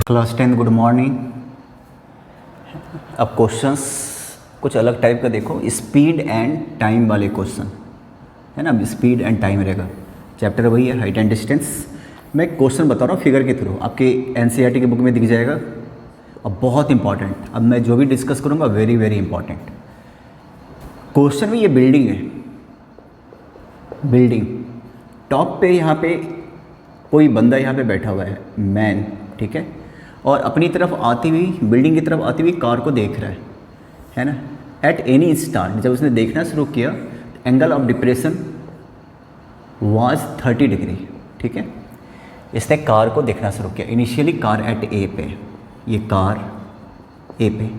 Class 10 good morning. अब questions कुछ अलग टाइप का देखो, स्पीड एंड टाइम वाले क्वेश्चन है ना। स्पीड एंड टाइम रहेगा, चैप्टर वही है हाइट एंड डिस्टेंस। मैं क्वेश्चन बता रहा हूँ फिगर के थ्रू, आपके एनसीईआरटी की बुक में दिख जाएगा और बहुत इंपॉर्टेंट। अब मैं जो भी डिस्कस करूँगा वेरी वेरी इंपॉर्टेंट क्वेश्चन में। ये बिल्डिंग है, बिल्डिंग टॉप पे, यहाँ पे कोई बंदा यहाँ पे बैठा हुआ है, मैन, ठीक है, और अपनी तरफ आती हुई, बिल्डिंग की तरफ आती हुई कार को देख रहा है ना। एट एनी स्टार्ट, जब उसने देखना शुरू किया, angle of depression was 30 degree, ठीक है। इसने कार को देखना शुरू किया, इनिशियली कार एट ए पे, ये कार ए पे,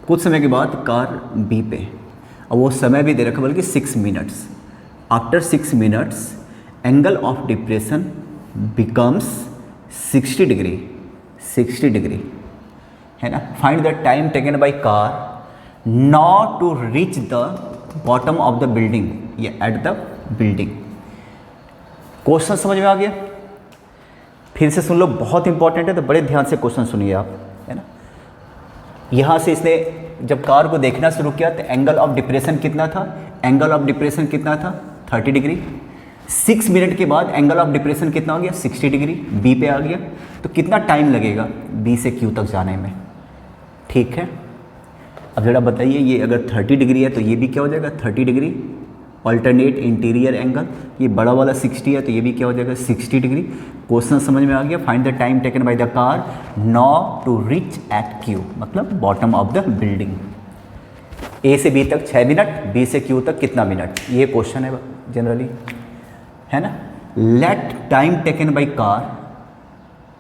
कुछ समय के बाद कार बी पे, और वो समय भी दे रखा बल्कि 6 minutes. After 6 minutes angle of depression becomes 60 degree, 60 degree है ना। Find the time taken by car not to reach the bottom of the building, ये एट द बिल्डिंग। क्वेश्चन समझ में आ गया? फिर से सुन लो, बहुत इंपॉर्टेंट है, तो बड़े ध्यान से क्वेश्चन सुनिए आप, है ना। यहाँ से इसने जब कार को देखना शुरू किया तो एंगल ऑफ डिप्रेशन कितना था? एंगल ऑफ डिप्रेशन कितना था? 30 डिग्री। 6 मिनट के बाद एंगल ऑफ डिप्रेशन कितना हो गया? 60 डिग्री, बी पे आ गया। तो कितना टाइम लगेगा बी से क्यू तक जाने में? ठीक है, अब जरा बताइए, ये अगर 30 डिग्री है तो ये भी क्या हो जाएगा? 30 डिग्री ऑल्टरनेट इंटीरियर एंगल। ये बड़ा वाला 60 है तो ये भी क्या हो जाएगा? 60 डिग्री। क्वेश्चन समझ में आ गया? Find the time taken by the car not to reach at Q, मतलब bottom of the building. A से बी तक 6 मिनट, बी से क्यू तक कितना मिनट? ये क्वेश्चन है जनरली, है ना। Let time taken by car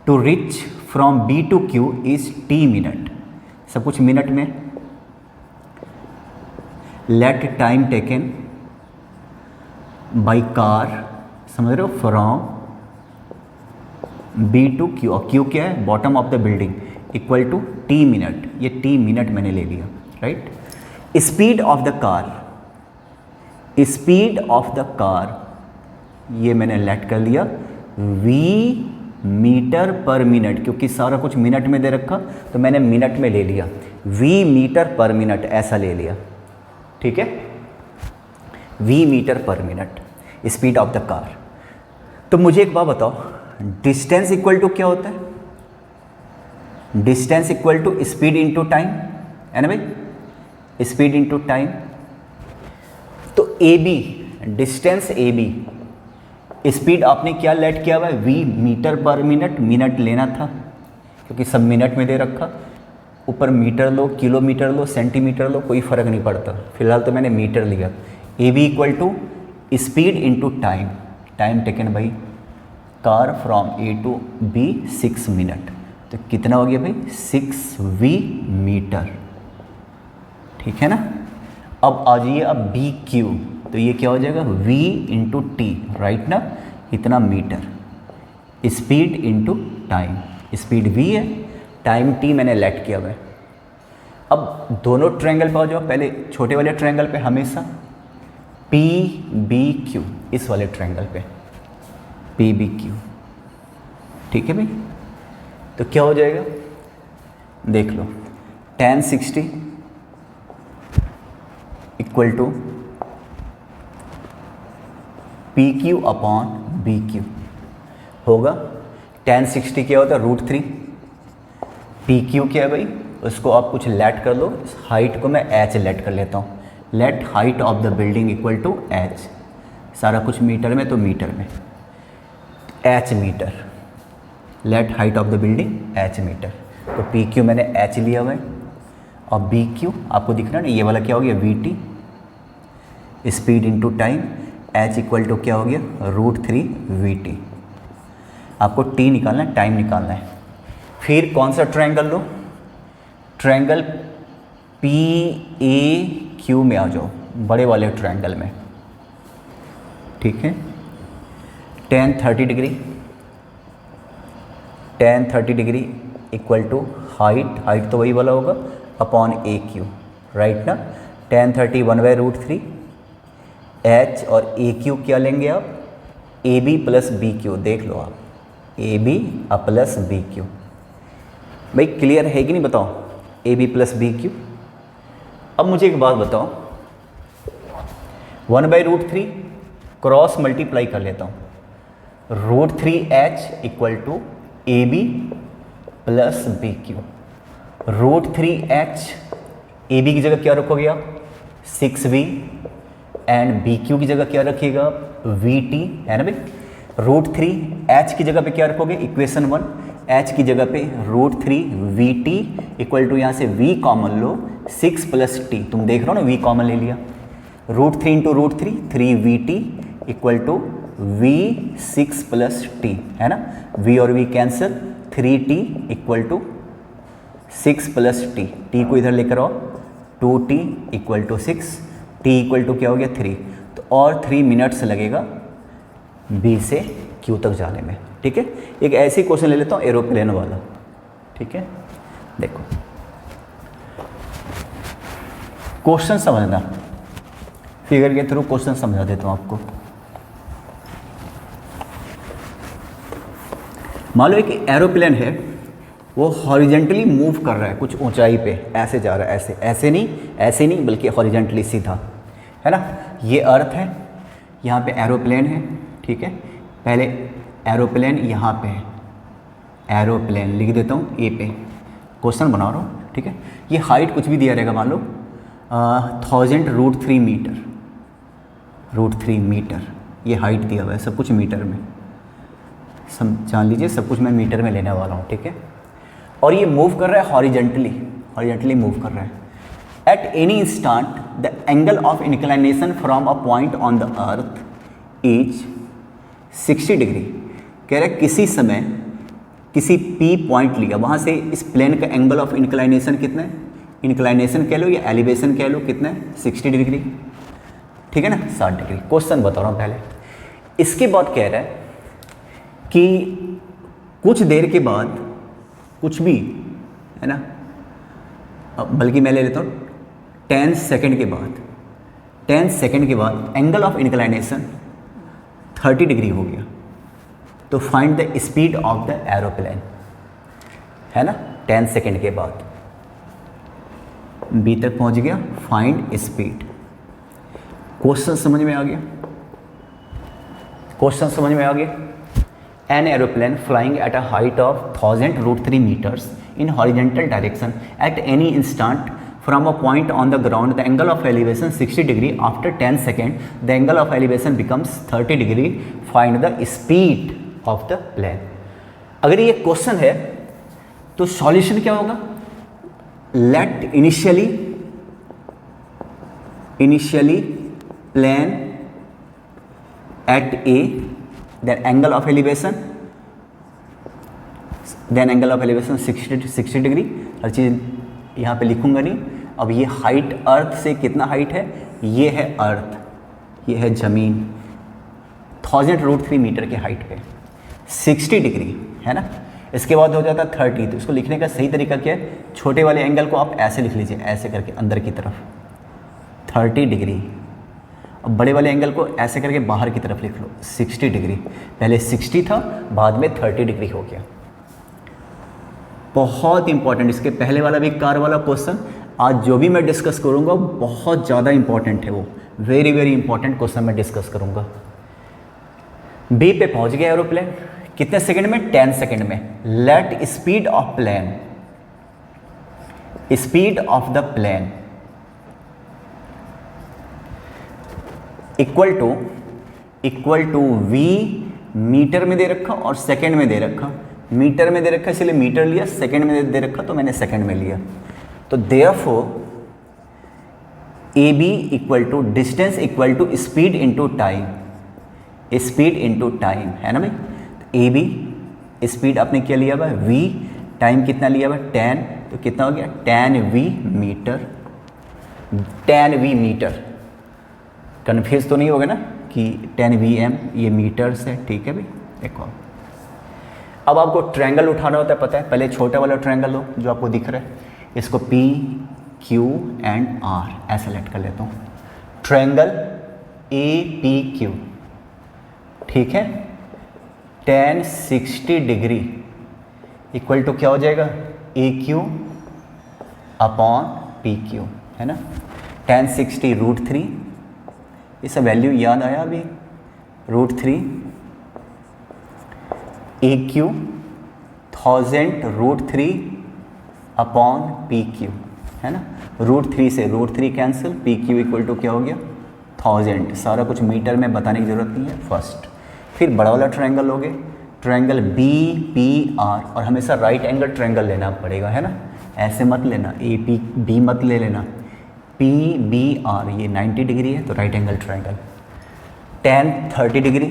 to reach from B to Q is T minute, सब कुछ मिनट में। Let time taken by car, समझ रहे हो, फ्रॉम बी टू क्यू, और क्यू क्या है? Bottom of the building, equal to T minute. ये टी मिनट मैंने ले लिया, right. Speed of the car, speed of the car ये मैंने लेट कर लिया v मीटर पर मिनट, क्योंकि सारा कुछ मिनट में दे रखा तो मैंने मिनट में ले लिया, v मीटर पर मिनट ऐसा ले लिया, ठीक है, v मीटर पर minute, speed of the car. तो मुझे एक बात बताओ, डिस्टेंस इक्वल टू क्या होता है? Distance equal to speed into time, है ना भाई, स्पीड इनटू टाइम। तो A B, distance A B, speed आपने क्या लेट किया हुआ है? v मीटर पर मिनट, मिनट लेना था क्योंकि सब मिनट में दे रखा। ऊपर मीटर लो, किलोमीटर लो, सेंटीमीटर लो, कोई फ़र्क नहीं पड़ता, फिलहाल तो मैंने मीटर लिया। A B equal to speed into time, time taken by car from A to B 6 minute. तो कितना हो गया भाई? 6v मीटर, ठीक है ना। अब आ जाइए अब बी क्यू, तो ये क्या हो जाएगा? v इंटू टी, राइट ना, इतना meter. Speed into time, speed v है, टाइम t मैंने लेट किया हुआ है। अब दोनों ट्रायंगल पे आ जाओ, पहले छोटे वाले ट्रायंगल पे हमेशा पी बी क्यू, इस वाले ट्रायंगल पे पी बी क्यू, ठीक है भाई। तो क्या हो जाएगा? देख लो, tan 60 equal to P Q upon B Q होगा। tan 60 क्या होता है? √3। पी क्यू क्या है भाई? उसको आप कुछ लेट कर लो, इस हाइट को मैं h लेट कर लेता हूँ। Let height of the building equal to h, सारा कुछ मीटर में तो मीटर में, h meter. Let height of the building h meter. तो पी क्यू मैंने h लिया हुआ है, और बी क्यू आपको दिख रहा है ना, ये वाला क्या हो गया? V T, speed into time, h equal to क्या हो गया? √3vt। आपको t निकालना है, टाइम निकालना है। फिर कौन सा triangle low? Triangle P A Q में आ जाओ, बड़े वाले ट्रायंगल में, ठीक है। tan 30 degree, tan 30 degree equal to height, height तो वही वाला होगा, अपॉन ए क्यू, राइट ना। tan 30 1/√3, h और ए क्यू क्या लेंगे आप? AB प्लस बी क्यू, देख लो आप, AB प्लस बी क्यू। भाई क्लियर है कि नहीं बताओ, A B plus B Q. अब मुझे एक बात बताओ, 1/√3 क्रॉस मल्टीप्लाई कर लेता हूँ, √3h equal to A B plus B Q. √3h A B की जगह क्या रखोगे आप, 6v, एंड बी क्यू की जगह क्या रखिएगा, vt, है ना भाई। √3h की जगह पे क्या रखोगे, इक्वेशन 1, h की जगह पे √3vt इक्वल टू, यहाँ से v कॉमन लो, 6 + t, तुम देख रहे हो ना v कॉमन ले लिया, √3 × √3 3vt equal to v6 + t, है ना, v और v cancel, 3t equal to 6 + t, t को इधर लेकर आओ, 2t equal to 6, t equal to क्या हो गया 3, तो और 3 मिनट्स लगेगा b से q तक जाने में, ठीक है। एक ऐसी क्वेश्चन ले लेता हूँ एरोप्लेन वाला, ठीक है। देखो क्वेश्चन समझना, फिगर के थ्रू क्वेश्चन समझा देता हूँ आपको। मान लो एक एरोप्लेन है, वो हॉरिजेंटली मूव कर रहा है कुछ ऊंचाई पे, ऐसे जा रहा है, ऐसे नहीं बल्कि हॉरिजेंटली सीधा, है ना। ये अर्थ है, यहाँ पे एरोप्लेन है, ठीक है। पहले एरोप्लेन यहाँ पे है, एरोप्लेन लिख देता हूँ ए पे, क्वेश्चन बना रहा हूँ, ठीक है। ये हाइट कुछ भी दिया रहेगा, मान लो 1000 √3 मीटर, √3 मीटर ये हाइट दिया हुआ है, सब कुछ मीटर में, जान लीजिए सब कुछ मैं मीटर में लेने वाला हूँ, ठीक है। और ये मूव कर रहा है हॉरिजेंटली मूव कर रहा है। At any instant the angle of inclination from a point on the earth is 60 degree. कह रहा है किसी समय किसी P पॉइंट लिया, वहाँ से इस प्लेन का एंगल ऑफ इंक्लिनेशन कितना है, इंक्लिनेशन कह लो या एलिवेशन कह लो, कितना है 60 डिग्री, ठीक है ना, 60 डिग्री। क्वेश्चन बता रहा हूँ पहले। इसके बाद कह रहा है कि कुछ देर के बाद, कुछ भी, है ना, बल्कि मैं ले लेता हूँ 10 सेकेंड के बाद, 10 सेकेंड के बाद एंगल ऑफ इंक्लिनेशन 30 डिग्री हो गया, तो find the speed of the aeroplane, है ना। 10 सेकेंड के बाद बी तक पहुंच गया, फाइंड स्पीड। क्वेश्चन समझ में आ गया, क्वेश्चन समझ में आ गया। An aeroplane flying at a height of 1000 √3 meters in horizontal direction at any instant from a point on the ground, the angle of elevation 60 degree. After 10 seconds, the angle of elevation becomes 30 degree. Find the speed of the plane. अगर ये question है तो solution क्या होगा, let initially plane at A, then angle of elevation 60 degree. हर चीज़ यहाँ पे लिखूंगा नहीं। अब ये हाइट अर्थ से कितना हाइट है, ये है अर्थ, ये है ज़मीन, 1000 √3 मीटर के हाइट पे 60 डिग्री, है ना। इसके बाद हो जाता है 30, तो इसको लिखने का सही तरीका क्या है, छोटे वाले एंगल को आप ऐसे लिख लीजिए, ऐसे करके अंदर की तरफ 30 डिग्री। अब बड़े वाले एंगल को ऐसे करके बाहर की तरफ लिख लो 60 डिग्री। पहले 60 था, बाद में 30 डिग्री हो गया। बहुत इंपॉर्टेंट, इसके पहले वाला भी कार वाला क्वेश्चन, आज जो भी मैं डिस्कस करूंगा बहुत ज़्यादा इंपॉर्टेंट है, वो वेरी वेरी इंपॉर्टेंट क्वेश्चन मैं डिस्कस करूंगा। बी पे पहुंच गया एरोप्लेन, कितने सेकंड में, 10 सेकंड में। Let speed of plane, speed of the plane equal to V, meter में दे रखा और सेकंड में दे रखा। मीटर में दे रखा इसलिए मीटर लिया, सेकंड में दे रखा तो मैंने सेकंड में लिया। तो therefore A B equal to distance equal to speed into time, speed into time, है ना भाई। ए बी स्पीड आपने क्या लिया हुआ, वी, टाइम कितना लिया हुआ 10, तो कितना हो गया 10 V meter, 10 V meter. Confuse तो नहीं होगा ना कि 10 VM ये मीटर्स है, ठीक है भाई। देखो अब आपको ट्रायंगल उठाना होता है, पता है। पहले छोटा वाला ट्रायंगल लो जो आपको दिख रहा है, इसको P, Q एंड R ऐसा सेलेक्ट कर लेता हूँ। ट्रायंगल APQ, ठीक है। 10 60 डिग्री इक्वल टू क्या हो जाएगा ए क्यू अपॉन पी क्यू, है ना। tan 60 √3, ये सब वैल्यू याद आया अभी। √3 A Q 1000 √3 upon P Q, है ना। √3 से √3 cancel, P Q equal to क्या हो गया 1000। सारा कुछ मीटर में बताने की ज़रूरत नहीं है फर्स्ट। फिर बड़ा वाला ट्रायंगल लोगे, ट्रायंगल बी पी आर, और हमेशा राइट एंगल ट्रायंगल लेना पड़ेगा, है ना। ऐसे मत लेना, ए पी बी मत ले लेना, पी बी आर ये 90 डिग्री है तो right angle triangle. tan 30 degree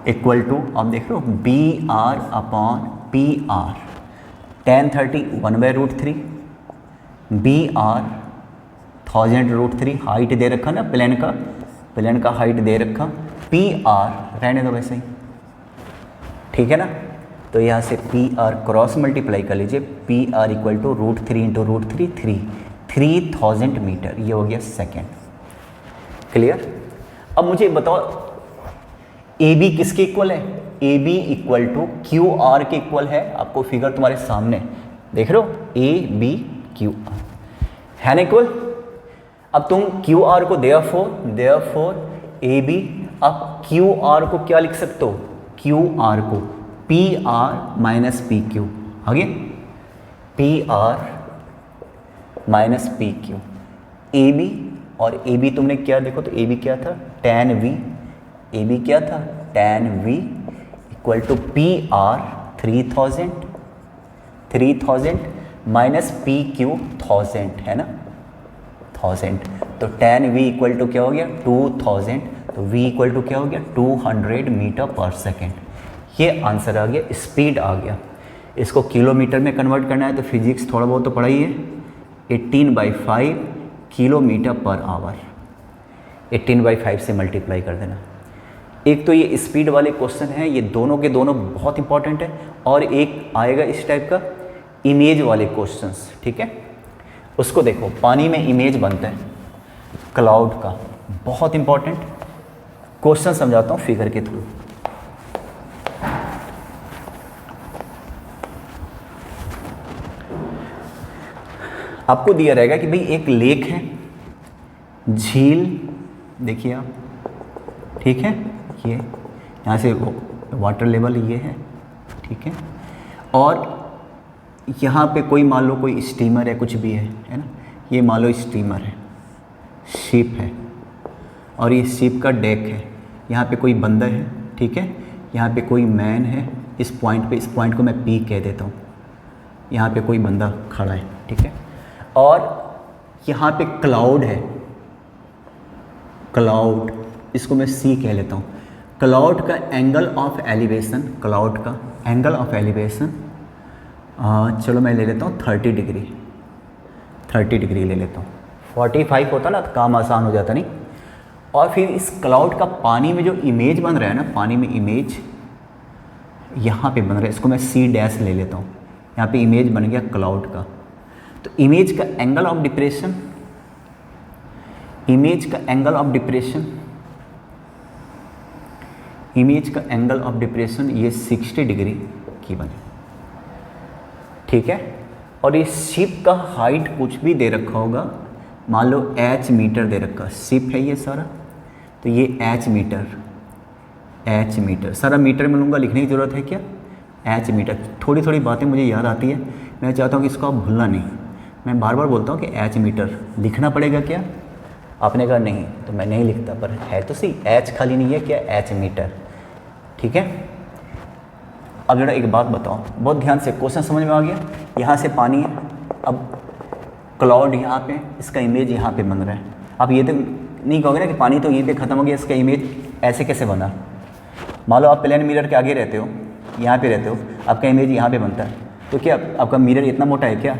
equal to, आप देख रहे हो, B R upon P R. tan 30 1/√3, B R 1000 √3, height दे रखा ना प्लेन का हाइट दे रखा, पी आर रहने दो वैसे ही, ठीक है ना। तो यहाँ से पी आर क्रॉस मल्टीप्लाई कर लीजिए, P R equal to √3 × √3 3000 meter, ये हो गया सेकेंड। क्लियर। अब मुझे बताओ ए बी किसके इक्वल है, A B equal to Q R के इक्वल है। आपको फिगर तुम्हारे सामने देख रहे हो, ए बी क्यू आर है ना इक्वल। अब तुम क्यू आर को देयरफॉर ए बी, अब क्यू आर को क्या लिख सकते हो, क्यू आर को P R minus P Q, आगे P R minus P Q. A B और ए बी तुमने क्या देखो तो ए बी क्या था tan v, ए बी क्या था tan v equal to P R 3000 minus P Q 1000, है ना 1000। तो tan v इक्वल टू क्या हो गया 2000, तो v इक्वल टू क्या हो गया 200 मीटर पर सेकेंड। ये आंसर आ गया, स्पीड आ गया। इसको किलोमीटर में कन्वर्ट करना है तो फिजिक्स थोड़ा बहुत तो पढ़ा ही है। 18/5 किलोमीटर पर आवर, 18/5 से मल्टीप्लाई कर देना। एक तो ये स्पीड वाले क्वेश्चन हैं, ये दोनों के दोनों बहुत इंपॉर्टेंट है। और एक आएगा इस टाइप का इमेज वाले क्वेश्चंस, ठीक है। उसको देखो, पानी में इमेज बनता है क्लाउड का, बहुत इंपॉर्टेंट क्वेश्चन समझाता हूँ फिगर के थ्रू। आपको दिया रहेगा कि भाई एक लेक है, झील देखिए आप, ठीक है, ये यहाँ से वाटर लेवल ये है, ठीक है। और यहाँ पे कोई मान लो कोई स्टीमर है, कुछ भी है ना। ये मान लो स्टीमर है, शिप है, और ये शिप का डेक है। यहाँ पे कोई बंदा है, ठीक है। यहाँ पे कोई मैन है, इस पॉइंट पे, इस पॉइंट को मैं पी कह देता हूँ। यहाँ पे कोई बंदा खड़ा है, ठीक है। और यहाँ पे क्लाउड है, क्लाउड, इसको मैं सी कह लेता हूँ। क्लाउड का एंगल ऑफ एलिवेशन, क्लाउड का एंगल ऑफ एलिवेशन चलो मैं ले लेता हूँ 30 डिग्री, 30 डिग्री ले लेता हूँ। 45 होता ना तो काम आसान हो जाता नहीं। और फिर इस क्लाउड का पानी में जो इमेज बन रहा है ना, पानी में इमेज यहाँ पे बन रहा है, इसको मैं C डैश ले लेता हूँ। यहाँ पे इमेज बन गया क्लाउड का। तो इमेज का एंगल ऑफ डिप्रेशन, इमेज का एंगल ऑफ डिप्रेशन, इमेज का एंगल ऑफ डिप्रेशन ये 60 डिग्री की बने, ठीक है। और ये शिप का हाइट कुछ भी दे रखा होगा, मान लो h मीटर दे रखा, शिप है ये सारा, तो ये h मीटर, h मीटर, सारा मीटर में लूँगा, लिखने की ज़रूरत है क्या, h मीटर। थोड़ी थोड़ी बातें मुझे याद आती है, मैं चाहता हूँ कि इसको आप भूलना नहीं। मैं बार बार बोलता हूँ कि h मीटर लिखना पड़ेगा क्या, आपने कहा नहीं तो मैं नहीं लिखता, पर है तो सही, h खाली नहीं है क्या, h मीटर, ठीक है। अब जरा एक बात बताओ, बहुत ध्यान से, क्वेश्चन समझ में आ गया। यहाँ से पानी है, अब क्लाउड यहाँ पे, इसका इमेज यहाँ पे बन रहा है। आप ये तो नहीं कहोगे ना कि पानी तो यहीं पे ख़त्म हो गया, इसका इमेज ऐसे कैसे बना। मान लो आप प्लेन मिरर के आगे रहते हो, यहाँ पे रहते हो, आपका इमेज यहाँ पे बनता है, तो क्या आपका मिरर इतना मोटा है क्या,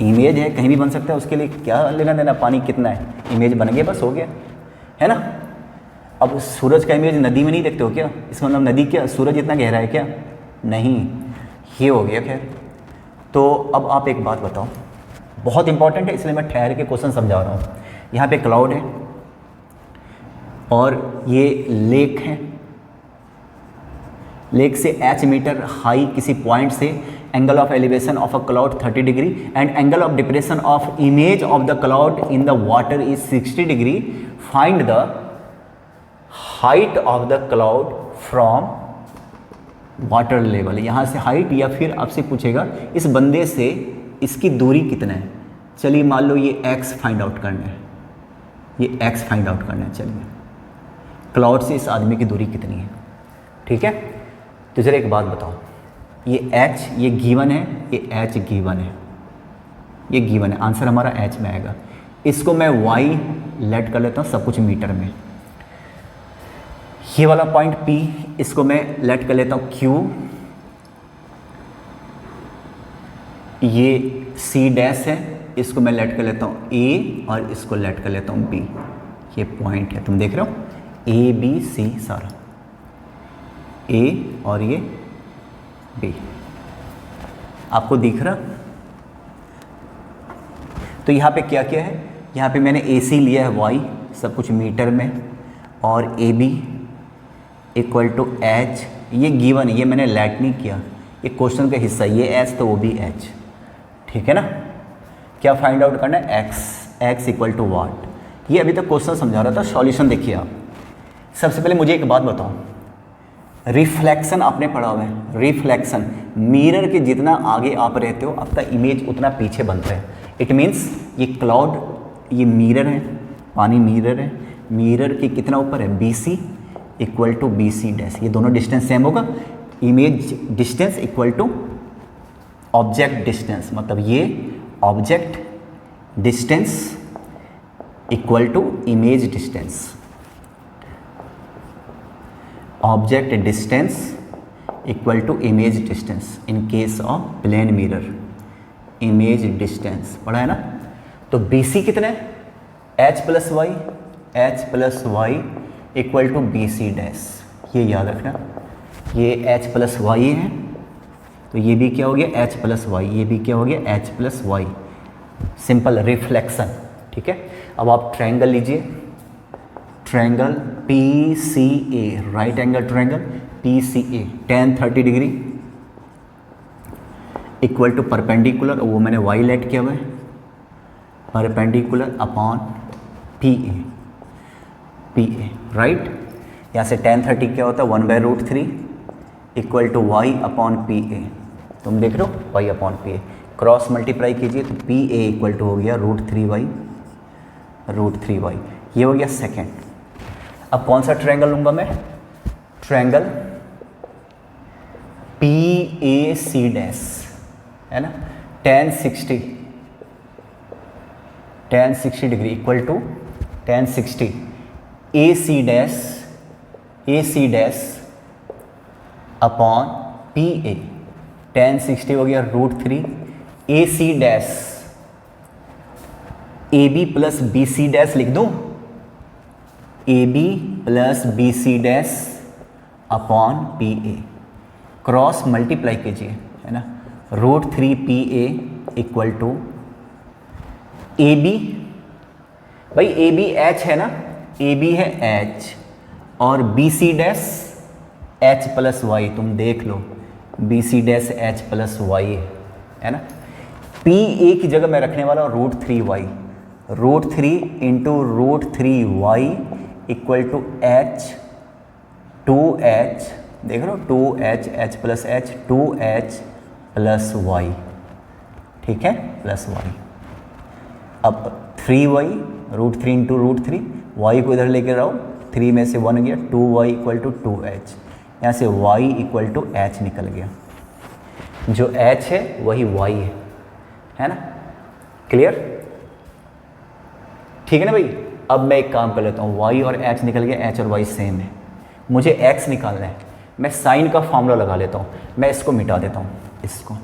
इमेज है कहीं भी बन सकता है, उसके लिए क्या लेना देना पानी कितना है, इमेज बन गया बस हो गया, है ना। अब सूरज का इमेज नदी में नहीं देखते हो क्या, इसका मतलब नदी क्या, सूरज इतना गहरा है क्या, नहीं, ये हो गया। खैर तो अब आप एक बात बताओ, बहुत इंपॉर्टेंट है इसलिए मैं ठहर के क्वेश्चन समझा रहा हूँ। यहाँ पे क्लाउड है और ये लेक है, लेक से h मीटर हाई किसी पॉइंट से angle of elevation of a cloud 30 degree and angle of depression of image of the cloud in the water is 60 degree, find the height of the cloud from water level. यहाँ से height, या फिर आपसे पूछेगा इस बंदे से इसकी दूरी कितना है। चलिए मान लो ये x फाइंड आउट करना है, ये x फाइंड आउट करना है। चलिए क्लाउड से इस आदमी की दूरी कितनी है, ठीक है। तो जरा एक बात बताओ, ये h ये गिवन है, ये h गिवन है, ये गिवन है, आंसर हमारा h में आएगा। इसको मैं y लेट कर लेता हूँ सब कुछ मीटर में। ये वाला पॉइंट P, इसको मैं लेट कर लेता हूँ Q, ये C डैश है, इसको मैं लेट कर लेता हूँ A और इसको लेट कर लेता हूँ B। ये पॉइंट है, तुम देख रहे हो A B C सारा, A और ये B आपको दिख रहा। तो यहाँ पे क्या क्या है, यहाँ पे मैंने AC लिया है y सब कुछ मीटर में, और AB इक्वल टू H, ये गिवन, ये मैंने लेट नहीं किया, ये क्वेश्चन का हिस्सा, ये H तो वो भी H, ठीक है ना। क्या फाइंड आउट करना है, x इक्वल टू वाट। ये अभी तक क्वेश्चन समझा रहा था, सॉल्यूशन देखिए आप। सबसे पहले मुझे एक बात बताओ, रिफ्लेक्शन आपने पढ़ा हुआ है, रिफ्लेक्शन मिरर के जितना आगे आप रहते हो आपका इमेज उतना पीछे बनता है। इट मीन्स ये क्लाउड, ये मिरर है, पानी मिरर है, मिरर के कितना ऊपर है, BC equal to BC dash, ये दोनों डिस्टेंस सेम होगा। Image distance equal to object distance, मतलब ये object distance equal to image distance, object distance equal to image distance in case of plane mirror. Image distance पढ़ा है ना। तो BC कितना है, H plus Y equal to BC dash, ये याद रखना। ये H प्लस वाई है, तो ये भी क्या हो गया H प्लस वाई, ये भी क्या हो गया H plus Y. Simple reflection, ठीक है। अब आप ट्रायंगल लीजिए, triangle PCA, right angle triangle PCA, tan 30 degree equal to perpendicular, वो मैंने y लेट किया हुआ है, परपेंडिकुलर अपॉन PA, राइट। यहाँ से tan 30 क्या होता है 1/√3 equal to y upon PA, तुम देख रहे हो y upon PA, cross multiply कीजिए तो PA इक्वल टू हो गया √3y, ये हो गया सेकेंड। अब कौन सा ट्रायंगल लूँगा मैं, ट्रायंगल PAC डैश, है ना, tan 60 degree equal to tan 60 AC dash upon PA, tan 60 हो गया √3 AC dash, AB plus BC dash लिख दूँ, AB plus BC dash upon PA, cross multiply कीजिए, है ना, √3 PA इक्वल टू AB, भाई AB H है ना, AB है H और BC dash H plus Y, तुम देख लो BC dash H plus Y है ना। PA की जगह मैं रखने वाला हूँ √3y, √3 into √3y equal to H 2H, देख रहे हो 2H, H plus H 2H plus Y, ठीक है, प्लस वाई। अब 3y, √3 इंटू √3, y को इधर लेकर आओ, 3 में से 1 गया, 2y इक्वल टू 2H, यहाँ से y इक्वल टू H निकल गया, जो H है वही y है ना। क्लियर, ठीक है ना भाई। अब मैं एक काम कर लेता हूँ, y और h निकल गया, h और y सेम है, मुझे x निकालना है। मैं साइन का फॉर्मूला लगा लेता हूँ, मैं इसको मिटा देता हूँ, इसको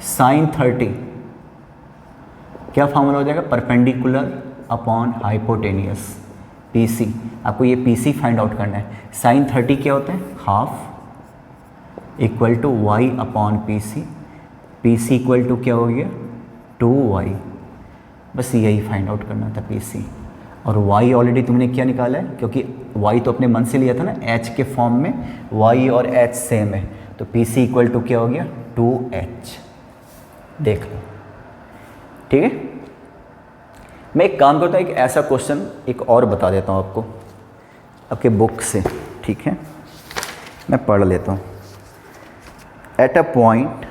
साइन 30 क्या फॉर्मूला हो जाएगा, परपेंडिकुलर अपॉन हाइपोटेनियस PC। आपको ये PC फाइंड आउट करना है। साइन 30 क्या होता है, half equal to y upon PC equal to क्या हो गया 2y, बस यही फाइंड आउट करना था PC। और y ऑलरेडी तुमने क्या निकाला है, क्योंकि y तो अपने मन से लिया था ना, h के फॉर्म में y और h सेम है, तो पी सी इक्वल टू क्या हो गया 2h। देख लो, ठीक है। मैं एक काम करता हूँ, एक ऐसा क्वेश्चन एक और बता देता हूँ आपको आपके बुक से, ठीक है, मैं पढ़ लेता हूँ। At a point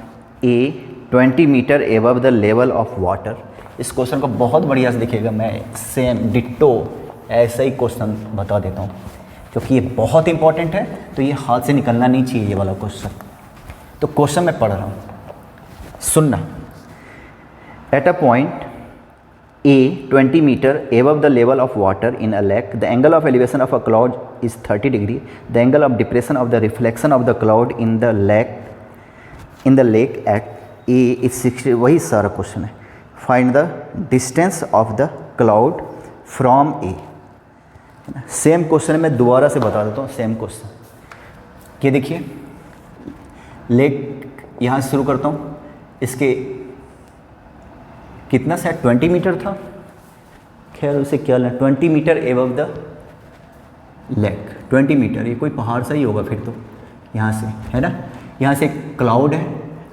A 20 meter above the level of water. इस क्वेश्चन को बहुत बढ़िया से दिखेगा, मैं सेम डिट्टो ऐसा ही क्वेश्चन बता देता हूँ क्योंकि ये बहुत इंपॉर्टेंट है, तो ये हाथ से निकलना नहीं चाहिए ये वाला क्वेश्चन। तो क्वेश्चन मैं पढ़ रहा हूँ, सुनना। Eight a point A 20 meter above the level of water in a lake, the angle of elevation of a cloud is 30 degree. The angle of depression of the reflection of the cloud in the lake at A is 60. वही सारा question है। Find the distance of the cloud from A। Same question मैं दोबारा से बता देता हूँ, same question. ये देखिए, लेक यहाँ से शुरू करता हूँ, इसके कितना सा 20 मीटर था, खैर उसे क्या लें, 20 meter above the lake, 20 meter, ये कोई पहाड़ सा ही होगा फिर तो, यहाँ से है ना, यहाँ से क्लाउड है,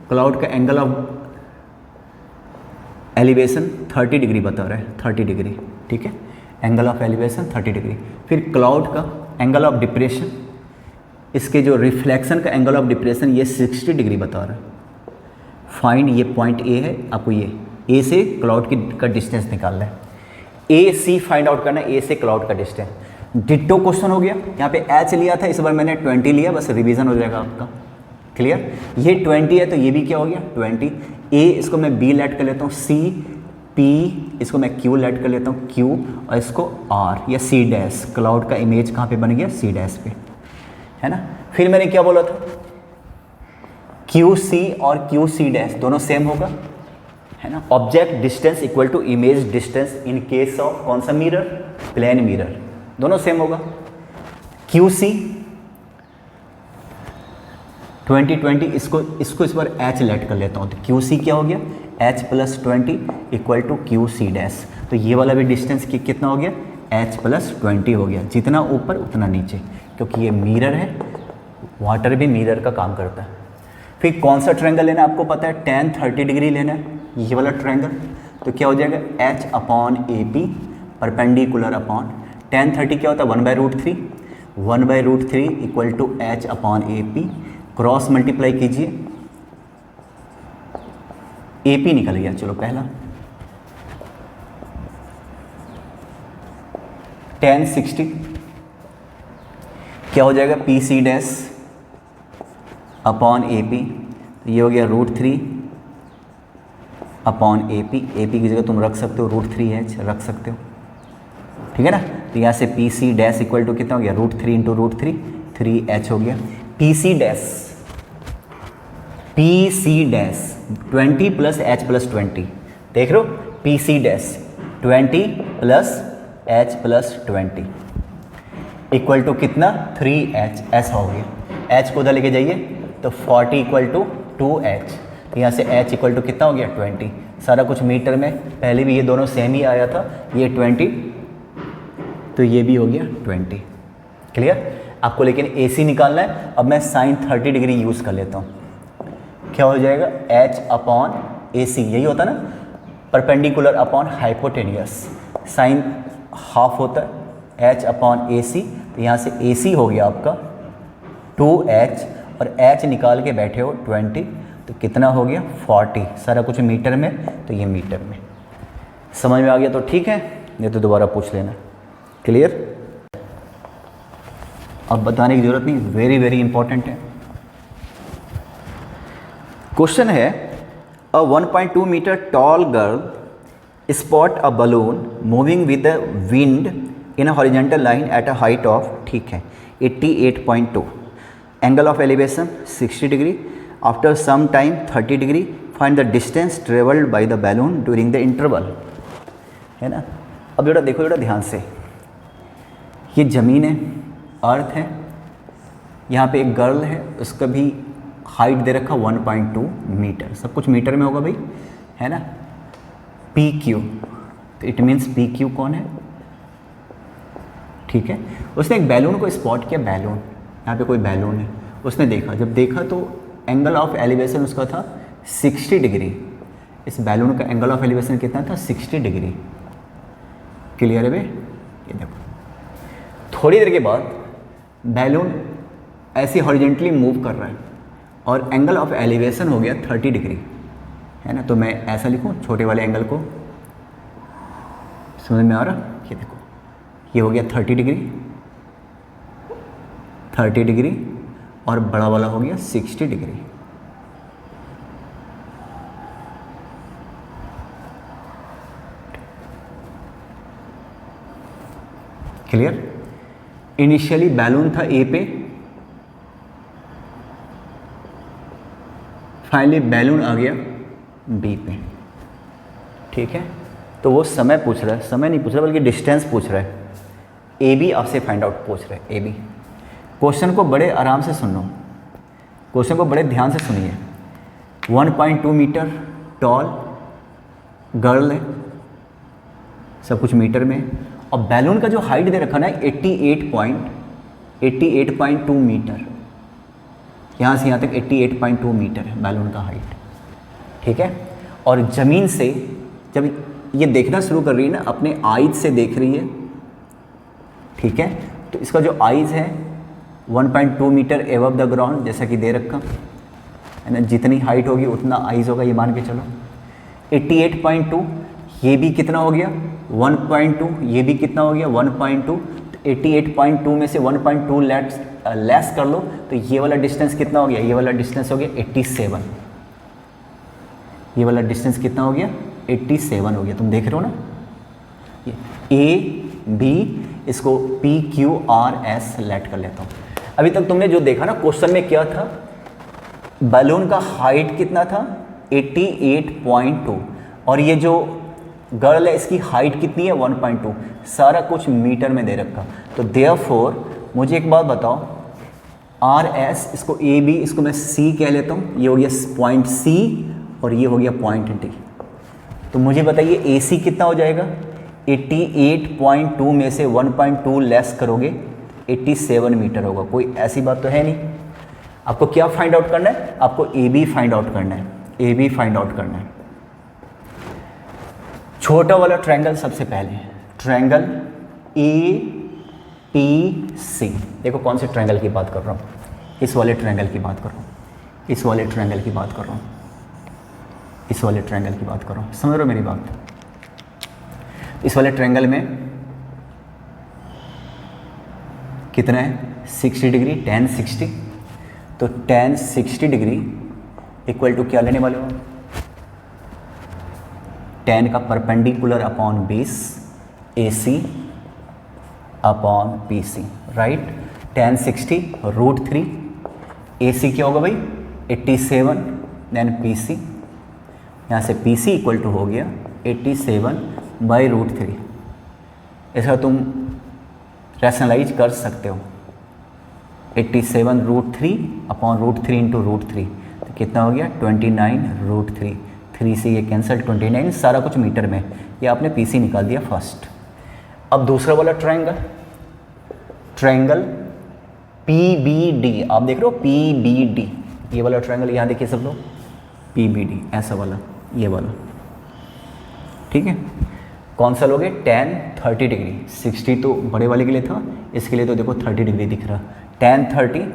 क्लाउड का एंगल ऑफ एलिवेशन 30 डिग्री बता रहा है, 30 डिग्री, ठीक है, एंगल ऑफ एलिवेशन 30 डिग्री। फिर क्लाउड का एंगल ऑफ डिप्रेशन, इसके जो रिफ्लेक्शन का एंगल ऑफ डिप्रेशन ये 60 डिग्री बता रहा है। फाइंड, ये पॉइंट ए है, आपको ये ए से क्लाउड का डिस्टेंस निकालना है, ए सी फाइंड आउट करना है, ए से क्लाउड का डिस्टेंस। डिट्टो क्वेश्चन हो गया, यहाँ पे एच लिया था, इस बार मैंने 20 लिया, बस रिवीजन हो जाएगा आपका, क्लियर। ये 20 है तो ये भी क्या हो गया 20। ए इसको मैं बी लेट कर लेता हूँ, सी पी इसको मैं क्यू लेट कर लेता हूँ, क्यू, और इसको आर या सी डैश, क्लाउड का इमेज कहाँ पे बन गया सी डैश पे, है ना। फिर मैंने क्या बोला था, क्यू सी और क्यू सी डैश दोनों सेम होगा, है ना। Object distance equal to image distance in case of कौन सा मिरर, प्लेन मिरर, दोनों सेम होगा। क्यू सी 20 इसको इस बार एच लेट कर लेता हूँ, तो क्यू सी क्या हो गया H plus 20 equal to Q C dash. तो ये वाला भी डिस्टेंस कितना हो गया एच प्लस 20 हो गया, जितना ऊपर उतना नीचे, क्योंकि ये मिरर है, वाटर भी मिरर का काम करता है। फिर कौन सा ट्रायंगल लेना है आपको पता है, tan 30 डिग्री लेना है, ये वाला ट्रायंगल। तो क्या हो जाएगा H upon A P perpendicular upon tan 30 क्या होता है 1/√3, 1/√3 equal to H upon A P, cross multiply कीजिए, ए पी निकल गया, चलो पहला। tan 60 क्या हो जाएगा P C dash upon A P, ये हो गया √3 अपॉन ए पी की जगह तुम रख सकते हो √3h रख सकते हो, ठीक है ना। तो यहाँ से P C dash equal to कितना हो गया √3 इंटू √3, 3h हो गया। P C dash 20 plus H plus 20, देख रहे हो, P C dash 20 plus H plus 20 equal to कितना 3h, ऐसा हो गया। h को उधर लेके जाइए तो 40 इक्वल टू 2h, तो यहाँ से h इक्वल टू कितना हो गया 20, सारा कुछ मीटर में, पहले भी ये दोनों सेम ही आया था, ये 20 तो ये भी हो गया 20, क्लियर। आपको लेकिन AC निकालना है, अब मैं साइन 30 डिग्री यूज़ कर लेता हूँ, क्या हो जाएगा h अपॉन AC, यही होता ना perpendicular upon hypotenuse, sine half होता है h अपॉन AC, तो यहाँ से AC हो गया आपका 2h और h निकाल के बैठे हो 20, तो कितना हो गया 40, सारा कुछ मीटर में, तो ये मीटर में। समझ में आ गया तो ठीक है, नहीं तो दोबारा पूछ लेना, क्लियर। अब बताने की ज़रूरत नहीं, वेरी वेरी इंपॉर्टेंट है। क्वेश्चन है, a 1.2 meter tall girl spot a balloon moving with the wind in a horizontal line at a height of, ठीक है, 88.2, angle of elevation 60 degree, after some time 30 degree, find the distance travelled by the balloon during the interval, है ना। अब बेटा देखो बेटा ध्यान से, ये ज़मीन है, अर्थ है, यहाँ पे एक गर्ल है, उसका भी हाइट दे रखा 1.2 मीटर, सब कुछ मीटर में होगा भाई, है ना। पी क्यू, तो इट मीन्स पी क्यू कौन है, ठीक है। उसने एक बैलून को स्पॉट किया, बैलून, यहाँ पे कोई बैलून है, उसने देखा, जब देखा तो एंगल ऑफ एलिवेशन उसका था 60 डिग्री। इस बैलून का एंगल ऑफ एलिवेशन कितना था? 60 डिग्री। क्लियर है भाई? ये देखो, थोड़ी देर के बाद बैलून ऐसे हॉरिजेंटली मूव कर रहा है और एंगल ऑफ एलिवेशन हो गया 30 डिग्री, है ना। तो मैं ऐसा लिखूँ, छोटे वाले एंगल को, समझ में आ रहा? ये देखो, ये हो गया 30 डिग्री, 30 डिग्री, और बड़ा वाला हो गया 60 डिग्री। क्लियर? इनिशियली बैलून था ए पे, फाइनली बैलून आ गया बी पे, ठीक है। तो वो समय पूछ रहा है, समय नहीं पूछ रहा बल्कि डिस्टेंस पूछ रहा है। ए बी आपसे फाइंड आउट पूछ रहा है, ए बी। क्वेश्चन को बड़े आराम से सुनो, क्वेश्चन को बड़े ध्यान से सुनिए। 1.2 मीटर टॉल गर्ल है, सब कुछ मीटर में, और बैलून का जो हाइट दे रखा ना 88.2 मीटर, यहाँ से यहाँ तक 88.2 मीटर है बैलून का हाइट, ठीक है। और ज़मीन से जब ये देखना शुरू कर रही है ना, अपने आइज से देख रही है, ठीक है। तो इसका जो आइज है 1.2 मीटर एबव द ग्राउंड, जैसा कि दे रखा है ना, जितनी हाइट होगी उतना आइज होगा, ये मान के चलो। 88.2, ये भी कितना हो गया 1.2, ये भी कितना हो गया 1.2, तो 88.2 में से 1.2 लेस कर लो, तो ये वाला डिस्टेंस कितना हो गया? ये वाला डिस्टेंस हो गया 87। ये वाला डिस्टेंस कितना हो गया? 87 हो गया। तुम देख रहे हो ना, ए बी, इसको P Q R S let कर लेता हूँ। अभी तक तुमने जो देखा ना, क्वेश्चन में क्या था, बैलून का हाइट कितना था 88.2, और ये जो गर्ल है इसकी हाइट कितनी है 1.2, सारा कुछ मीटर में दे रखा। तो देयरफॉर मुझे एक बात बताओ, आर एस, इसको ए बी, इसको मैं सी कह लेता हूँ, ये हो गया पॉइंट सी और ये हो गया पॉइंट डी। तो मुझे बताइए ए सी कितना हो जाएगा? 88.2 में से 1.2 लेस करोगे 87 मीटर होगा। कोई ऐसी बात तो है नहीं। आपको क्या फाइंड आउट करना है? आपको ए बी फाइंड आउट करना है, ए बी फाइंड आउट करना है। छोटा वाला ट्रायंगल सबसे पहले, ट्रायंगल ए पी सी। देखो कौन से ट्रायंगल की बात कर रहा हूँ, इस वाले ट्रायंगल की बात कर रहा हूँ, इस वाले ट्रायंगल की बात कर रहा हूँ, इस वाले ट्रायंगल की बात कर रहा हूँ। समझ रहे हो मेरी बात? इस वाले ट्रायंगल में कितना है 60 डिग्री, tan 60। तो tan 60 डिग्री इक्वल टू क्या लेने वाले हो? tan का perpendicular upon base AC upon PC, right. tan 60 √3, AC क्या होगा भाई 87, देन PC, यहाँ से PC इक्वल टू हो गया 87/√3। ऐसा तुम रैशनलाइज कर सकते हो। 87√3 अपॉन √3 इंटू √3, तो कितना हो गया 29√3। 3 से ये कैंसिल, 29, सारा कुछ मीटर में। ये आपने PC निकाल दिया फर्स्ट। अब दूसरा वाला ट्रायंगल, ट्रायंगल PBD, आप देख रहे हो PBD, ये वाला ट्रायंगल, यहाँ देखिए सब लोग, PBD ऐसा वाला, ये वाला, ठीक है। कौन सा लोगे? tan 30 degree. 60 तो बड़े वाले के लिए था, इसके लिए तो देखो 30 डिग्री दिख रहा। tan 30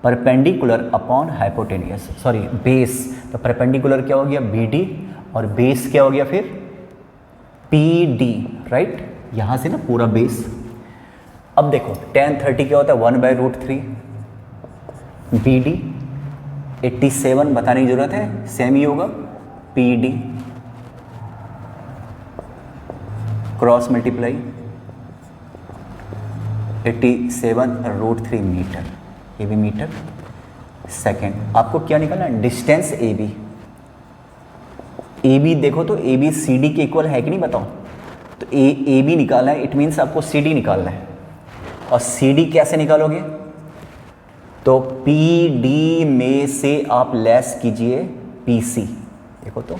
perpendicular upon hypotenuse, sorry base, तो परपेंडिकुलर क्या हो गया BD, और बेस क्या हो गया फिर PD, राइट। यहाँ से ना पूरा बेस। अब देखो tan 30 क्या होता है 1/√3, BD 87 बताने की जरूरत है, सेम ही होगा PD क्रॉस मल्टीप्लाई 87√3 मीटर, ये भी मीटर सेकेंड। आपको क्या निकालना है? Distance AB। AB देखो तो AB CD के इक्वल है कि नहीं बताओ? तो AB निकालना है, इट मीन्स आपको CD निकालना है। और CD कैसे निकालोगे? तो PD में से आप लेस कीजिए PC। देखो तो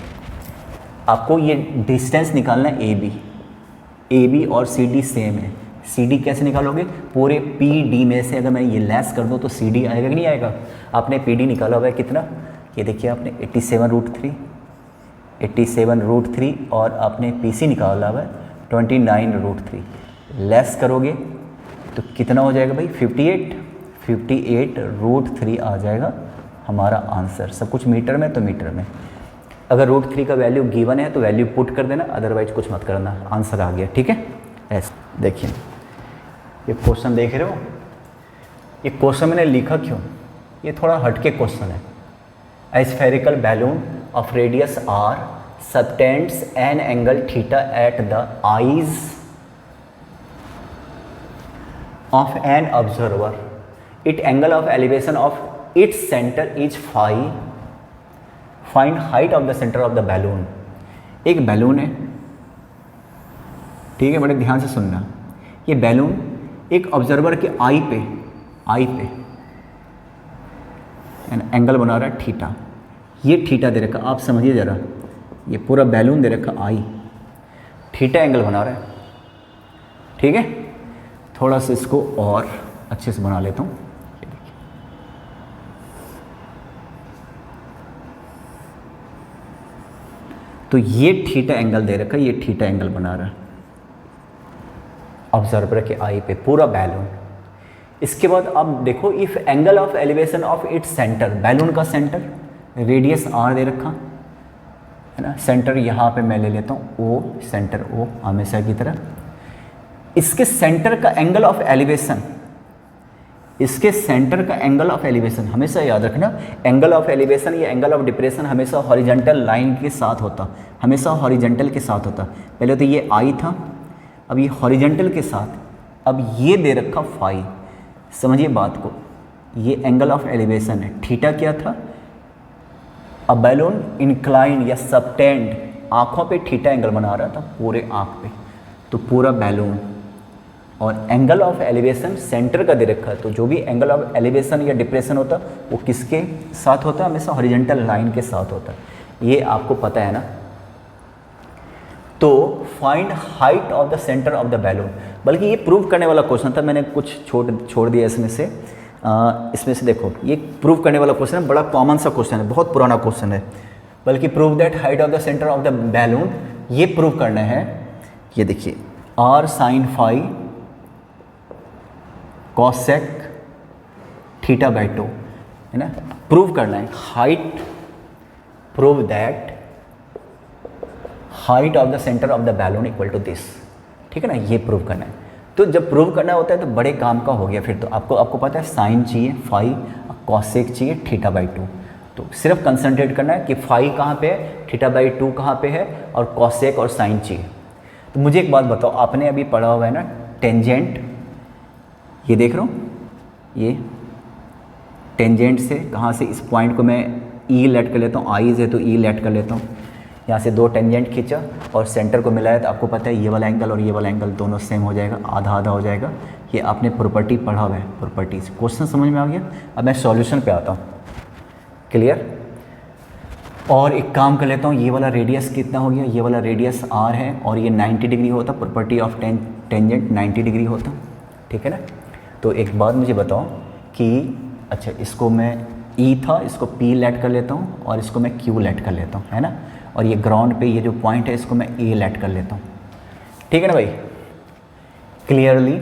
आपको ये डिस्टेंस निकालना है AB। AB और CD सेम है, सी डी कैसे निकालोगे, पूरे पी डी में से अगर मैं ये लेस कर दूँ तो सी डी आएगा कि नहीं आएगा। आपने पी डी निकाला हुआ है कितना, ये देखिए आपने 87√3 और आपने पी सी निकाला हुआ है 29√3, लेस करोगे तो कितना हो जाएगा भाई 58√3 आ जाएगा हमारा आंसर। सब कुछ मीटर में तो मीटर में, अगर √3 का वैल्यू गिवन है तो वैल्यू पुट कर देना, अदरवाइज कुछ मत करना, आंसर आ गया। ठीक है, ऐसे देखिए ये क्वेश्चन देख रहे हो, ये क्वेश्चन मैंने लिखा क्यों, ये थोड़ा हटके क्वेश्चन है। ए spherical balloon of radius r subtends an angle theta at the eyes of an observer. Its angle of elevation of its center is phi. Find height of the center of the balloon. एक balloon है, ठीक है, बड़े ध्यान से सुनना। ये balloon एक ऑब्जर्वर के आई पे एंगल बना रहा है थीटा। ये थीटा दे रखा, आप समझिए ज़रा, ये पूरा बैलून दे रखा आई, थीटा एंगल बना रहा है। ठीक है, थोड़ा सा इसको और अच्छे से बना लेता हूँ। तो ये थीटा एंगल दे रखा है, ये थीटा एंगल बना रहा है ऑब्जर्वर के आई पे, पूरा बैलून। इसके बाद अब देखो, if angle of elevation of its centre, balloon का सेंटर रेडियस r दे रखा है ना, सेंटर यहाँ पे मैं ले लेता हूँ O, सेंटर O हमेशा की तरह। इसके सेंटर का एंगल ऑफ एलिवेशन, इसके सेंटर का एंगल ऑफ एलिवेशन हमेशा याद रखना, एंगल ऑफ एलिवेशन या एंगल ऑफ डिप्रेशन हमेशा हॉरिजॉन्टल लाइन के साथ होता, हमेशा हॉरिजॉन्टल के साथ होता। पहले तो ये आई था, अब ये हॉरिजॉन्टल के साथ, अब ये दे रखा फाई। समझिए बात को, ये एंगल ऑफ एलिवेशन है, थीटा क्या था, अब बैलून इंक्लाइन या सबटेंड आँखों पे थीटा एंगल बना रहा था पूरे आँख पे, तो पूरा बैलून। और एंगल ऑफ एलिवेशन सेंटर का दे रखा है, तो जो भी एंगल ऑफ एलिवेशन या डिप्रेशन होता वो किसके साथ होता है, हमेशा हॉरिजॉन्टल लाइन के साथ होता है, ये आपको पता है ना। तो find height of the centre of the balloon, बल्कि ये प्रूव करने वाला क्वेश्चन था, मैंने कुछ छोड़ दिया इसमें से। इसमें से देखो, ये प्रूव करने वाला क्वेश्चन है, बड़ा कॉमन सा क्वेश्चन है, बहुत पुराना क्वेश्चन है। बल्कि prove that height of the centre of the balloon, ये प्रूव करना है। ये देखिए r sin phi cosec theta by 2 है ना, प्रूव करना है height, prove that height of the centre of the balloon equal to this. ठीक है ना, ये प्रूव करना है। तो जब प्रूव करना होता है तो बड़े काम का हो गया फिर तो। आपको पता है साइन चाहिए फाई, कॉसेक चाहिए थीटा बाई 2। तो सिर्फ कंसंट्रेट करना है कि फाई कहाँ पे है, थीटा बाई 2 कहाँ पे है, और कॉसेक और साइन चाहिए। तो मुझे एक बात बताओ, आपने अभी पढ़ा हुआ है ना टेंजेंट, ये देख रहा हूँ, ये टेंजेंट से कहाँ से, इस पॉइंट को मैं ई लेट कर लेता हूँ, आई से तो ई लेट कर लेता हूँ, यहाँ से दो टेंजेंट खींचा और सेंटर को मिलाया, तो आपको पता है ये वाला एंगल और ये वाला एंगल दोनों सेम हो जाएगा, आधा आधा हो जाएगा। ये आपने प्रॉपर्टी पढ़ा हुआ है, प्रॉपर्टीज। क्वेश्चन समझ में आ गया। अब मैं सॉल्यूशन पे आता हूँ, क्लियर। और एक काम कर लेता हूँ, ये वाला रेडियस कितना हो गया, ये वाला रेडियस r है और ये 90 डिग्री होता, प्रॉपर्टी ऑफ टेंजेंट 90 डिग्री होता, ठीक है ना। तो एक बात मुझे बताओ कि अच्छा, इसको मैं E था, इसको P लेट कर लेता हूँ और इसको मैं Q लेट कर लेता हूँ, है ना। और ये ग्राउंड पे ये जो पॉइंट है इसको मैं A लेट कर लेता हूँ, ठीक है ना भाई। Clearly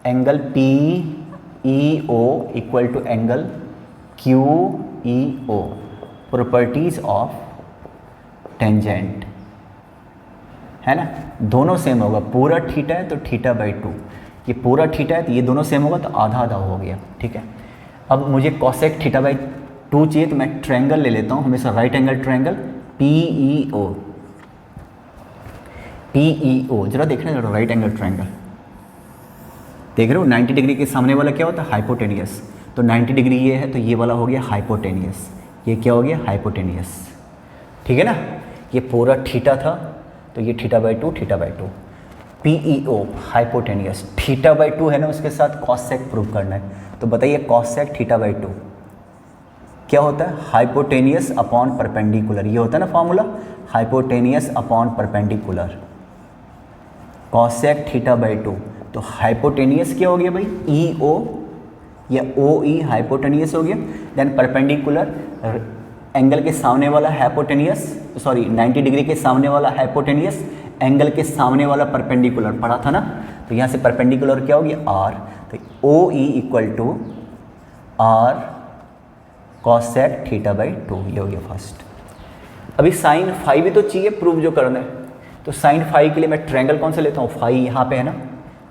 angle PEO equal to angle QEO, properties of tangent, है ना। दोनों सेम होगा, पूरा थीटा है तो थीटा बाई 2, ये पूरा थीटा है तो ये दोनों सेम होगा, तो आधा आधा हो गया, ठीक है। अब मुझे कॉसेक थीटा बाई 2 चाहिए, तो मैं ट्रायंगल ले लेता हूँ हमेशा, राइट एंगल ट्रायंगल PEO। जरा देखना जरा, राइट एंगल ट्रायंगल देख रहे हो, 90 डिग्री के सामने वाला क्या होता है, हाइपोटेनियस। तो 90 डिग्री ये है तो ये वाला हो गया हाइपोटेनियस, ये क्या हो गया, हाइपोटेनियस, ठीक है ना। ये पूरा थीटा था तो ये theta by 2, theta by 2। PEO hypotenuse, theta by 2 है ना, उसके साथ कॉसेक प्रूव करना है। तो बताइए कॉसेक थीटा बाई 2 क्या होता है, हाइपोटेनियस अपॉन परपेंडिकुलर। ये होता है ना formula, hypotenuse upon perpendicular, cosec theta by 2। तो हाइपोटेनियस क्या हो गया भाई, ई ओ या ओ ई हाइपोटेनियस हो गया। देन परपेंडिकुलर एंगल के सामने वाला हाइपोटेनियस, सॉरी 90 डिग्री के सामने वाला हाइपोटेनियस, एंगल के सामने वाला परपेंडिकुलर पढ़ा था ना। तो यहाँ से परपेंडिकुलर क्या हो गया, आर। तो O E equal to R cosec theta by 2, ये हो गया फर्स्ट। अभी साइन फाई भी तो चाहिए प्रूव जो करना है। तो साइन फाई के लिए मैं ट्रायंगल कौन सा लेता हूँ, फाई यहाँ पे है ना,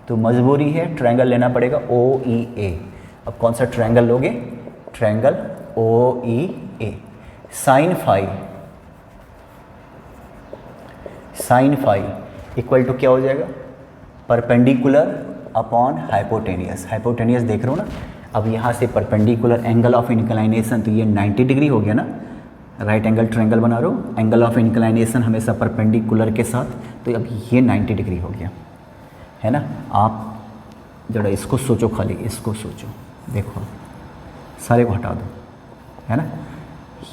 तो मजबूरी है ट्रायंगल लेना पड़ेगा ओ ई ए। अब कौन सा ट्रायंगल लोगे, triangle O E A. Sine phi equal to क्या हो जाएगा, परपेंडिकुलर अपॉन हाइपोटेनियस। हाइपोटेनियस देख रहे हो ना। अब यहाँ से परपेंडिकुलर एंगल ऑफ इंक्लाइनेशन, तो ये 90 डिग्री हो गया ना, राइट एंगल ट्रायंगल बना रहे हो, एंगल ऑफ इंक्लाइनेशन हमेशा परपेंडिकुलर के साथ, तो अब ये 90 डिग्री हो गया है ना। आप जरा इसको सोचो, खाली इसको सोचो, देखो सारे को हटा दो, है ना।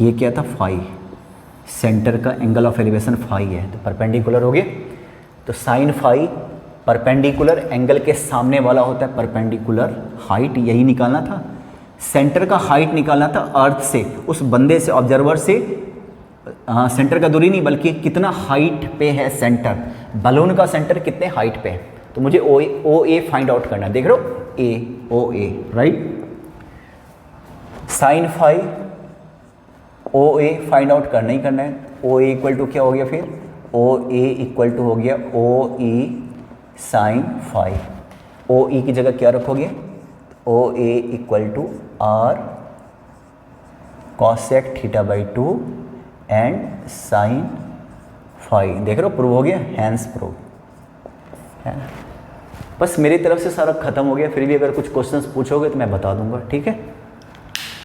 ये क्या था, फाई, सेंटर का एंगल ऑफ एलिवेशन फाई है, तो परपेंडिकुलर हो गया। तो साइन फाई परपेंडिकुलर एंगल के सामने वाला होता है परपेंडिकुलर हाइट, यही निकालना था। सेंटर का हाइट निकालना था अर्थ से, उस बंदे से, ऑब्जर्वर से, सेंटर का दूरी नहीं बल्कि कितना हाइट पे है सेंटर, बलून का सेंटर कितने हाइट पे है। तो मुझे ओ ए फाइंड आउट करना है, देख रहे हो, ए ओ ए, राइट। साइन फाई ओ ए फाइंड आउट करना ही करना है। ओ ए इक्वल टू क्या हो गया फिर, ओ ए इक्वल टू हो गया ओ ई साइन फाई। ओ ई की जगह क्या रखोगे, O A equal to R cosec theta by 2 and sine phi. देख रहे हो, प्रूव हो गया, हैंस प्रूव है ना। बस मेरी तरफ से सारा खत्म हो गया। फिर भी अगर कुछ क्वेश्चंस पूछोगे तो मैं बता दूंगा, ठीक है।